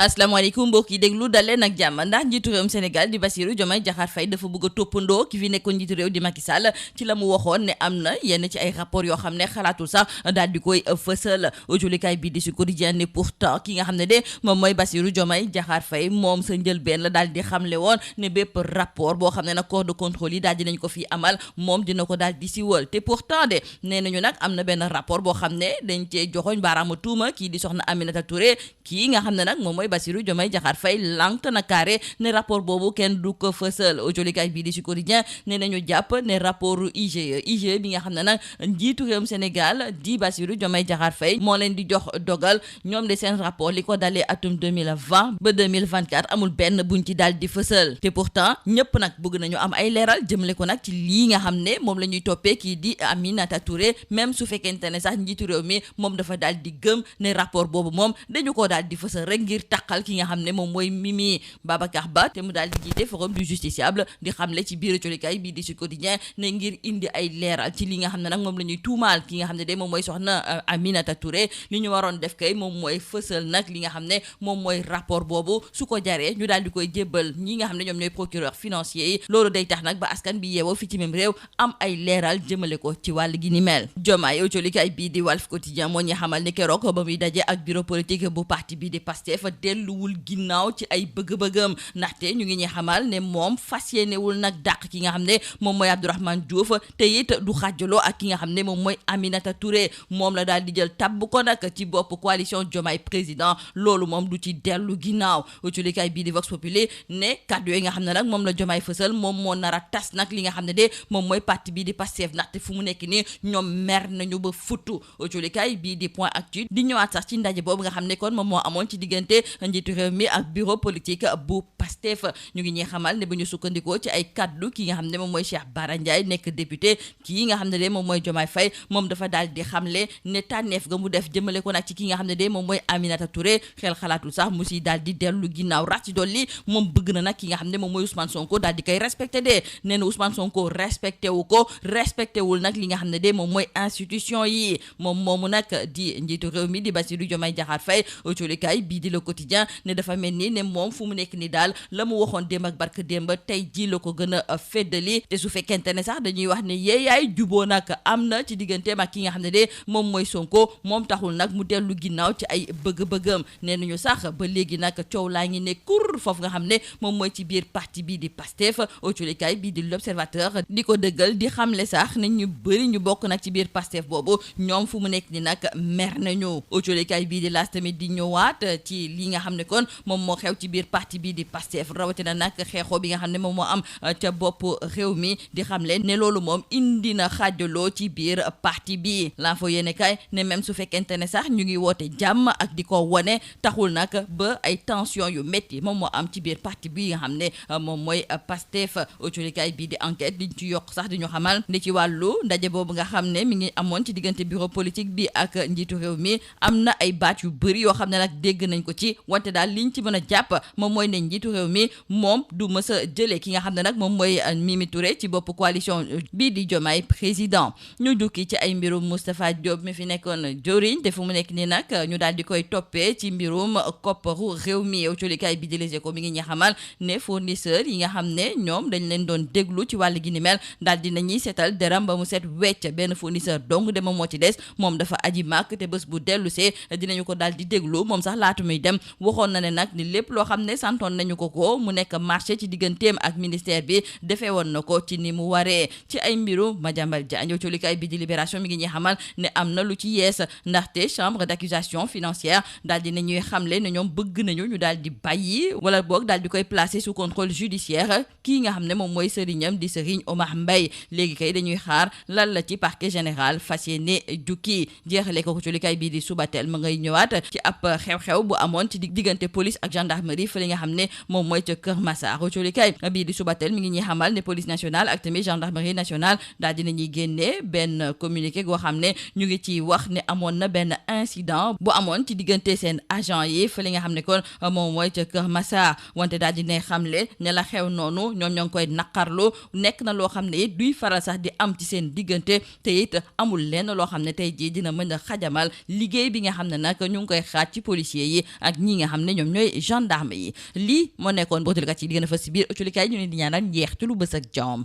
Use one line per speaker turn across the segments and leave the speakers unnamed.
asalaamaaleykum mbokk yi déglu daleen ak jàmm ndax njiitu réewum Sénégal di Bassirou Diomaye Diakhar Faye dafa bëgg a toppandoo ki fi nekkoon njiitu réew di Macky Sall ci la mu waxoon ne am na yenn ci ay rapport yoo xam ne xalaatul sax daal di koy fësal julikaay bi di Sud Quotidien ne pourtant ki nga xam ne de moom mooy Bassirou Diomaye Diakhar Faye moom sa njëlbeen la daal di xamle woon ne bépp rapport boo xam ne nag corps de contrôle yi daal dinañ ko fi amal moom dina ko daal di siwal te pourtant de nee nañu nag am na benn rapport boo xam ne dañ cee joxoñ baaraamu tuuma kii di soxna Aminata Touré kii nga xam ne nag moom mooy Bassirou Diomaye Diakhar Faye lank na carré ne rapport boobu kenn du ko fësal jolikaay bii di Sud Quotidien ne nañu jàpp ne rapport IGE bi nga xam ne nag njiitu réewum Sénégal di Bassirou Diomaye Diakhar Faye moo leen di jox dogal ñoom de seen rapport li ko dalee atum 2020 ba 2024 amul benn buñ ci daal di fësal te pourtant ñëpp nag bëgg nañu am ay leeral jëmale ko nag ci lii nga xam ne moom la ñuy toppee kii di Aminata Touré même su fekkente ne sax njiitu réew mi moom dafa daal di gëm ne rapport boobu moom dañu ko daal di fësal rek ngir taqal ki nga xam ne moom mooy Mimi Babacar Ba te mu daal di jiite forum du justiciable di xamle ci biir colikaay bii di Sud Quotidien ne ngir indi ay leeral ci li nga xam ne nag moom la ñuy tuumaal ki nga xam ne de moom mooy soxna Aminata Touré li ñu waroon def kay moom mooy fësal nag li nga xam ne moom mooy rapport boobu su ko jaree ñu daal di koy jébbal ñi nga xam ne ñoom ñooy procureur financier yi loolu day tax nag ba askan bi yeewoo fi ci même réew am ay leeral jëmale ko ci wàll gi ni mel Diomaye colikaay bii di Walf Quotidien moo ñu xamal ni keroog ba muy daje ak bureau politique bu parti bii di Pastef delluwul ginnaaw ci ay bëgg-bëggam ndaxte ñu ngi ñuy xamal ne moom fas yéenewul nag dàq ki nga xam ne moom mooy Abdourahmane Diouf te it du xaajaloo ak ki nga xam ne moom mooy Aminata Touré moom la daal di jël tabb ko nag ci bopp coalition Diomaye président loolu moom du ci dellu ginnaaw ci likaay bii di Vox Populi ne kàddu yooyu nga xam ne nag moom la Diomaye fësal moom moo nar a tas nag li nga xam ne de moom mooy parti bii di Pastef ndaxte fu mu nekk nii ñoom mer nañu ba futtu ci likaay bii di Point Actu di ñëwaat sax ci ndaje boobu nga xam ne kon moom moo amoon ci diggante njiitu réew mi ak bureau politique bu Pastef ñu ngi ñuy xamal ne bu ñu sukkandikoo ci ay kaddu ki nga xam ne moom mooy Cheikh Bara Ndiaye nekk député kii nga xam ne de moom mooy Diomaye Faye moom dafa daal di xamle ne tànneef ga mu def jëmale ko nag ci ki nga xam ne de moom mooy Aminata Touré xel xalaatul sax mu si daal di dellu ginnaaw rax ci dolli moom bëgg na nag ki nga xam ne moom mooy Ousmane Sonko daal di koy respecté de nee na Ousmane Sonko respecté wu ko respecté wul nag li nga xam ne de moom mooy institution yi moom moomu nag di njiitu réew mi di Bassirou Diomaye Diakhar Faye autolikaay bii di Le Quotidien ne dafa mel ni ne moom fu mu nekk ni daal la mu waxoon démb ak barke démb tey ji la ko gën a feddali te su fekkente ne sax dañuy wax ne yeeyaay juboo nag am na ci digganteem ak ki nga xam ne de moom mooy Sonko moom taxul nag mu dellu ginnaaw ci ay bëgg-bëggam nee nañu sax ba léegi nag coow laa ngi ne kur foofu nga xam ne moom mooy ci biir parti bii di Pastef autolikaay bii di L'Observateur di ko dëggal di xamle sax ne ñu bëri ñu bokk nag ci biir Pastef boobu ñoom fu mu nekk ni nag mer nañu autolikaay bii di L'As tamit di ñëwaat ci li nga xam ne kon moom moo xew ci biir parti bii di Pastef rawatina nag xeexoo bi nga xam ne moom moo am ca bopp réew mi di xamle ne loolu moom indi na xaajaloo ci biir parti bi l'info yéene kay ne même su fekkente ne sax ñu ngi woote jàmm ak di ko wone taxul nag ba ay tension yu métti moom moo am ci biir parti bi nga xam ne moom mooy Pastef autolikaay bii di enquête di ci yokk sax di ñu xamal ne ci wàllu ndaje boobu nga xam ne mi ngi amoon ci diggante bureau politique bi ak njiitu réew mi am na ay baat yu bëri yoo xam ne nag dégg nañ ko ci wante daal liñ ci mën a jàpp moom mooy ne njiitu réew mi moom du mës a jëlee ki nga xam ne nag moom mooy Mimi Touré ci bopp coalition bii di Diomaye président ñu dukki ci ay mbirum Moustapha Diop mi fi nekkoon joriñ te fu mu nekk nii nag ñu daal di koy toppee ci mbirum kopparu réew mi autolikaay bi di Les Échos mi ngi ñu xamal ne fournisseur yi nga xam ne ñoom dañ leen doon déglu ci wàll gi ni mel daal di nañuy seetal deram ba mu set wecc benn fournisseur donc de moom moo ci des moom dafa aji màkk te bés bu dellu see dinañu ko daal di déglu moom sax laatu muy dem waxoon na ne nag ni lépp loo xam ne santoon nañu ko mu nekk marché ci digganteem ak ministère bi defee woon na ko ci ni mu waree ci ay mbiru Madiambal Diagne colikaay bi di Libération mi ngi ñuy xamal ne am na lu ci yees ndaxte chambre d'accusation financière daal di nañuy xamle ne ñoom bëgg nañu ñu daal di bàyyi wala boog daal di koy placer sous contrôle judiciaire kii nga xam ne moom mooy sëriñam di Serigne Omar Mbaye léegi kay dañuy xaar lan la ci parquet général fas yéene jukki jeexale ko colikaay bii di Subatel ma ngay ñëwaat ci ab xew-xew bu amoon ci diggante police ak gendarmerie fa li nga xam ne moom mooy ca Kër Massar colikaay bii di Subatel mi ngi ñuy xamal ne police nationale ak tamit gendarmerie nationale daal dina ñuy génnee benn communiqué goo xam ne ñu ngi ci wax ne amoon na benn incident bu amoon ci diggante seen agent yi fa li nga xam ne kon moom mooy ca Kër Massar wante daal dina xamle ne la xew noonu ñoom ñoo ngi koy naqarlu nekk na loo xam ne it duy faral sax di am ci seen diggante te it amul lenn loo xam ne tey jii dina mën a xajamal liggéey bi nga xam ne nag ñu ngi koy xaaj ci policiers yi ak ñi ñi nga xam ne ñoom ñooy gendarme yi lii moo nekkoon bootalikat yi di gën a fës si biir ëcculikaay ñu ne di ñaanal njeex ci lu bës ak jàmm.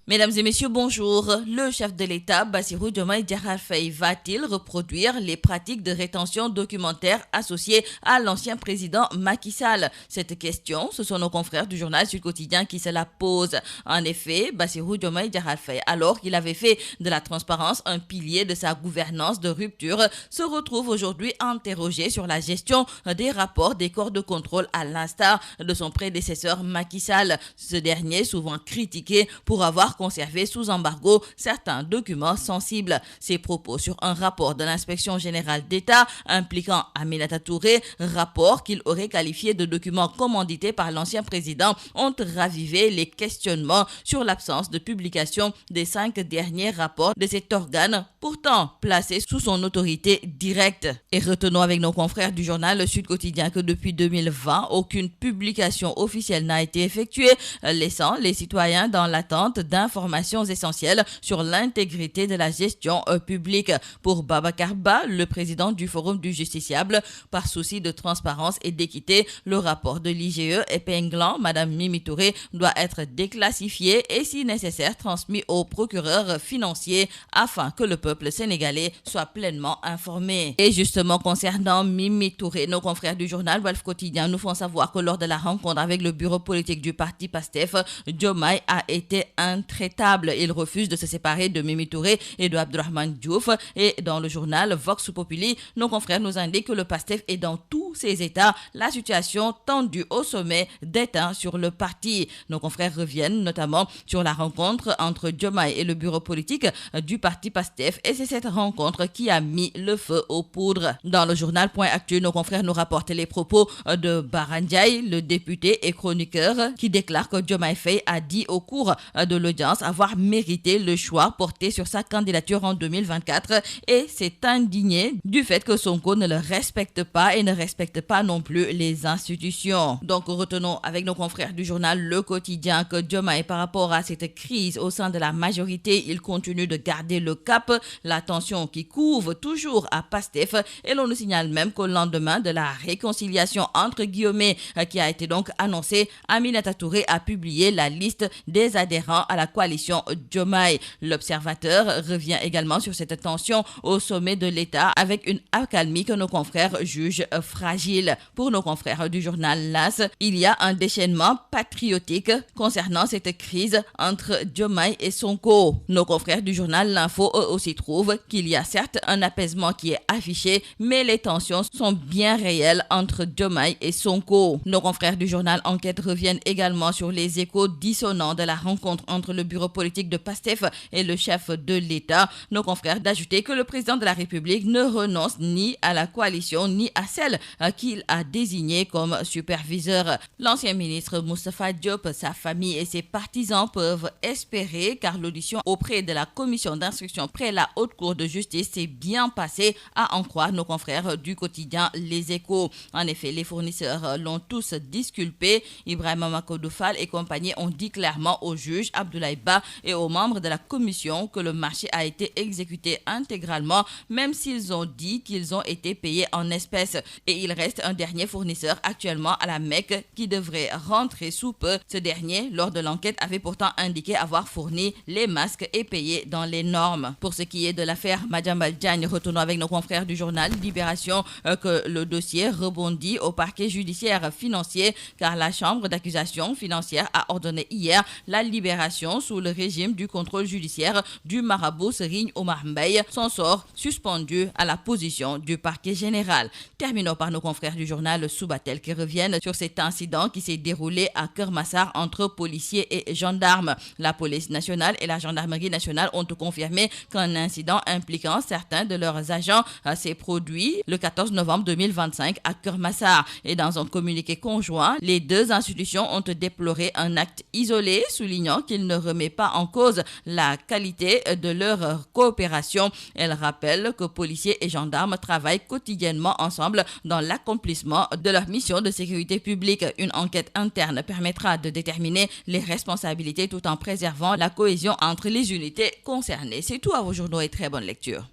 Mesdames et messieurs, bonjour. Le chef de l'État, Bassirou Diomaye Diakhar Faye, va-t-il reproduire les pratiques de rétention documentaire associées à l'ancien président Macky Sall? Cette question, ce sont nos confrères du journal Sud Quotidien qui se la posent. En effet, Bassirou Diomaye Diakhar Faye, alors qu'il avait fait de la transparence un pilier de sa gouvernance de rupture, se retrouve aujourd'hui interrogé sur la gestion des rapports des corps de contrôle à l'instar de son prédécesseur Macky Sall. Ce dernier, souvent critiqué pour avoir conservé sous embargo certains documents sensibles. Ses propos sur un rapport de l'inspection générale d'État impliquant Aminata Touré, rapport qu'il aurait qualifié de document commandité par l'ancien président, ont ravivé les questionnements sur l'absence de publication des 5 derniers rapports de cet organe, pourtant placé sous son autorité directe. Et retenons avec nos confrères du journal Le Sud Quotidien que depuis 2020, aucune publication officielle n'a été effectuée, laissant les citoyens dans l'attente d'informations essentielles sur l'intégrité de la gestion publique. Pour Babacar Ba, le président du Forum du Justiciable, par souci de transparence et d'équité, le rapport de l'IGE épinglant Madame Mimi Touré doit être déclassifié et si nécessaire transmis au procureur financier afin que le peuple sénégalais soit pleinement informé. Et justement concernant Mimi Touré, nos confrères du journal Walf Quotidien nous font savoir que lors de la rencontre avec le bureau politique du parti PASTEF, Diomaye a été intraitable. Il refuse de se séparer de Mimi Touré et de Abdourahmane Diouf. Et dans le journal Vox Populi, nos confrères nous indiquent que le PASTEF est dans tous ses états. La situation tendue au sommet déteint sur le parti. Nos confrères reviennent notamment sur la rencontre entre Diomaye et le bureau politique du parti PASTEF et c'est cette rencontre qui a mis le feu aux poudres. Dans le journal Point Actu, nos confrères nous rapportent les propos de Bara Ndiaye, le député et chroniqueur, qui déclare que Diomaye Faye a dit au cours de l'audience avoir mérité le choix porté sur sa candidature en 2024 et s'est indigné du fait que Sonko ne le respecte pas et ne respecte pas non plus les institutions. Donc retenons avec nos confrères du journal Le Quotidien que Diomaye, par rapport à cette crise au sein de la majorité, il continue de garder le cap, la tension qui couve toujours à PASTEF et l'on nous signale même qu'au lendemain de la réconciliation entre guillemets qui a été donc annoncée, Aminata Touré a publié la liste des adhérents à la coalition Diomaye. L'Observateur revient également sur cette tension au sommet de l'État avec une accalmie que nos confrères jugent fragile. Pour nos confrères du journal LAS, il y a un déchaînement patriotique concernant cette crise entre Diomaye et Sonko. Nos confrères du journal L'Info eux aussi trouvent qu'il y a certes un apaisement qui est affiché, mais les tensions sont bien réelles entre Diomaye et Sonko. Nos confrères du journal Enquête reviennent également sur les échos dissonants de la rencontre entre le bureau politique de PASTEF et le chef de l'État. Nos confrères d'ajouter que le président de la République ne renonce ni à la coalition ni à celle qu'il a désignée comme superviseur. L'ancien ministre Moustapha Diop, sa famille et ses partisans peuvent espérer car l'audition auprès de la commission d'instruction près la Haute Cour de justice s'est bien passée, à en croire nos confrères du quotidien Les Échos. En effet, les fournisseurs l'ont tous disculpé. Ibrahima Makodou Fall et compagnie ont dit clairement au juge Abdoulaye Ba et aux membres de la commission que le marché a été exécuté intégralement, même s'ils ont dit qu'ils ont été payés en espèces. Et il reste un dernier fournisseur actuellement à la Mecque qui devrait rentrer sous peu. Ce dernier, lors de l'enquête, avait pourtant indiqué avoir fourni les masques et payé dans les normes. Pour ce qui est de l'affaire Madiambal Diagne, retournons avec nos confrères du journal Libération que le dossier rebondit au parquet judiciaire financier car la chambre d'accusation financière a ordonné hier la libération sous le régime du contrôle judiciaire du marabout Serigne Omar Mbaye, son sort suspendu à la position du parquet général. Terminons par nos confrères du journal Subatel qui reviennent sur cet incident qui s'est déroulé à Keur Massar entre policiers et gendarmes. La police nationale et la gendarmerie nationale ont confirmé qu'un incident impliquant certains de leurs agents s'est produit le 14 novembre 2025 à Keur Massar. Et dans un communiqué conjoint, les deux institutions ont déploré un acte isolé, soulignant qu'il ne remet pas en cause la qualité de leur coopération. Elle rappelle que policiers et gendarmes travaillent quotidiennement ensemble dans l'accomplissement de leur mission de sécurité publique. Une enquête interne permettra de déterminer les responsabilités tout en préservant la cohésion entre les unités concernées. C'est tout à vos journaux et très bonne lecture.